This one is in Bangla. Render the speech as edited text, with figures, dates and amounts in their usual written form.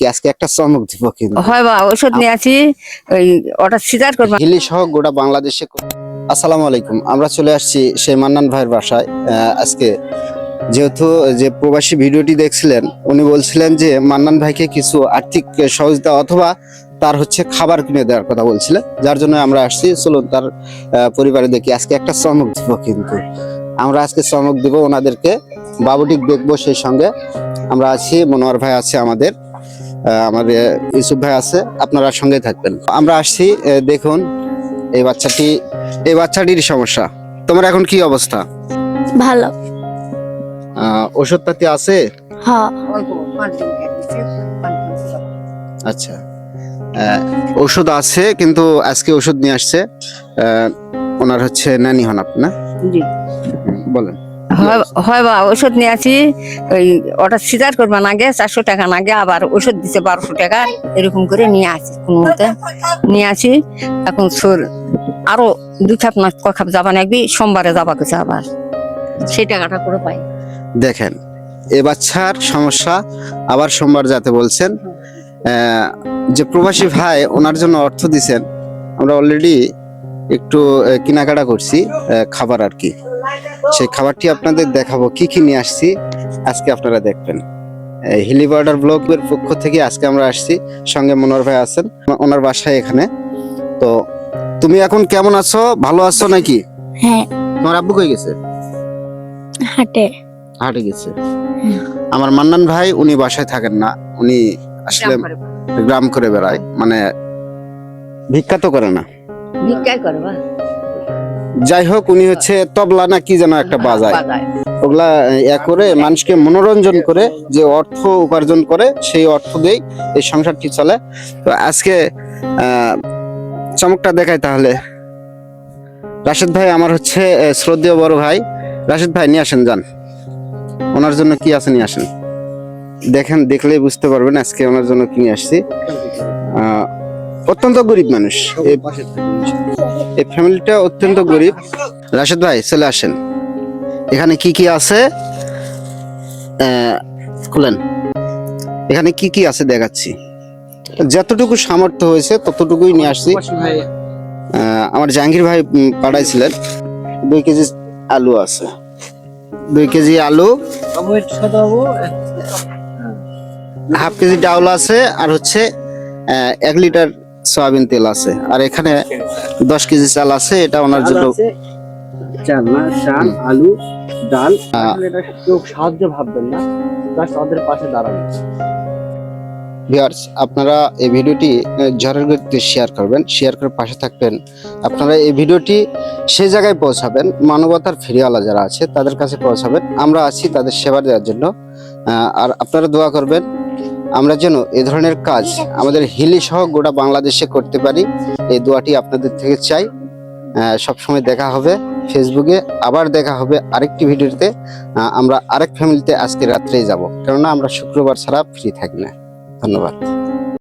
দেখি আজকে একটা চমক দিব কিন্তু হয় বা ওষুধ নিয়ে আছি ওই ওটা সিজার করবা হিলি সহ গোটা বাংলাদেশে। আসসালামু আলাইকুম, আমরা চলে আসছি সেই মান্নান ভাইয়ের বাসায়। আজকে যেহেতু যে প্রবাসী ভিডিওটি দেখছিলেন, উনি বলছিলেন যে মান্নান ভাইকে কিছু আর্থিক সহযোগিতা অথবা তার হচ্ছে খাবার কিনে দেওয়ার কথা বলছিলেন, যার জন্য আমরা আসছি। চলুন তার পরিবারে দেখি আজকে একটা চমক দিব কিন্তু আমরা আজকে চমক দিব ওনাদেরকে। বাবুটিক দেখবো, সেই সঙ্গে আমরা আছি, মনোয়ার ভাই আছে, আমাদের ইউসুফ ভাই আছে, আপনারা সঙ্গে থাকবেন। আমরা আসছি, দেখুন এই বাচ্চাটির সমস্যা। তোমার এখন কি অবস্থা? ভালো। ওষুধপাতি আছে? হ্যাঁ। আচ্ছা, ওষুধ আছে, কিন্তু আজকে ওষুধ নিয়ে আসছে। ওনার হচ্ছে নানি হন আপনি না? জি। বলেন। হয় বা ওষুধ নিয়ে আছি ওই ওটা সিজার করবা নাগে 400 টাকা নাগে, আবার ওষুধ দিছে 1200 টাকা, এরকম করে নিয়ে আসি কোন মতে নিয়ে আসি। এখন সুর আরো 2 খাপ না ক খাপ যাবা নাগবি, সোমবারে যাবা কিছু আবার সেই টাকাটা করে পাই। দেখেন, এ বাচ্চার সমস্যা, আবার সোমবার যাতে বলছেন। যে প্রবাসী ভাই ওনার জন্য অর্থ দিছেন, আমরা অলরেডি একটু কেনাকাটা করছি, খাবার আর কি। সেই খাবারটি আপনাদের দেখাবো, কি কি নিয়ে আসছি আজকে আপনারা দেখবেন। হিলি বর্ডার ব্লগের পক্ষ থেকে আজকে আমরা আসছি, সঙ্গে মনোয়ার ভাই আছেন, ওনার বাসায় এখানে। তো তুমি এখন কেমন আছো? ভালো আছো নাকি? হ্যাঁ। তোমার আব্বু কই গেছে? হাটে গেছে। আমার মান্নান ভাই উনি বাসায় থাকেন না, উনি আসলে গ্রাম করে বেড়ায়, মানে ভিক্ষা তো করে না, ভিক্ষাই করবা। যাই হোক, উনি হচ্ছে তবলা না কি যেন একটা বাজায়, ওগুলা করে মানুষকে মনোরঞ্জন করে যে অর্থ উপার্জন করে, সেই অর্থ দিয়েই এই সংসারটি চলে। তো আজকে চমকটা দেখাই তাহলে। রাশেদ ভাই আমার হচ্ছে শ্রদ্ধেয় বড় ভাই, রাশেদ ভাই নিয়ে আসেন, যান ওনার জন্য কি আছে নিয়ে আসেন। দেখেন, দেখলেই বুঝতে পারবেন আজকে ওনার জন্য কি নিয়ে আসছি। অত্যন্ত গরিব মানুষ, এই ফ্যামিলিটা অত্যন্ত গরিব। রাশেদ ভাই চলে আসেন, এখানে কি কি আছে খুলেন, এখানে কি কি আছে দেখাচ্ছি। যতটুকু সামর্থ্য হয়েছে ততটুকুই নিয়ে আসছি। আমার জাহাঙ্গীর ভাই পাঠাইছিলেন। 2 কেজি আলু আছে, 2 কেজি আলু, হাফ কেজি ডাউল আছে, আর হচ্ছে 1 লিটার সয়াবিন তেল আছে, আর এখানে 10 কেজি চাল আছে। এটা ওনার জন্য চাল না, চাল, আলু, ডাল। এটা কেউ সাহায্য ভাববেন না, জাস্ট ওদের পাশে দাঁড়াবেন। ভিউয়ার্স, আপনারা এই ভিডিওটি ঝড়ের গতিতে শেয়ার করবেন, শেয়ার করে পাশে থাকবেন। আপনারা এই ভিডিওটি সেই জায়গায় পৌঁছাবেন, মানবতার ফেরিওয়ালা যারা আছে তাদের কাছে পৌঁছাবেন। আমরা আছি তাদের সেবা দেওয়ার জন্য। আর আপনারা দোয়া করবেন আমরা যেন এই ধরনের কাজ আমাদের হিলি সহ গোটা বাংলাদেশে করতে পারি। এই দোয়াটি আপনাদের থেকে চাই। সবসময় দেখা হবে ফেসবুকে, আবার দেখা হবে আরেকটি ভিডিওতে। আমরা আরেক ফ্যামিলিতে আজকে রাত্রেই যাব, কেননা আমরা শুক্রবার ছাড়া ফ্রি থাকি না। ধন্যবাদ।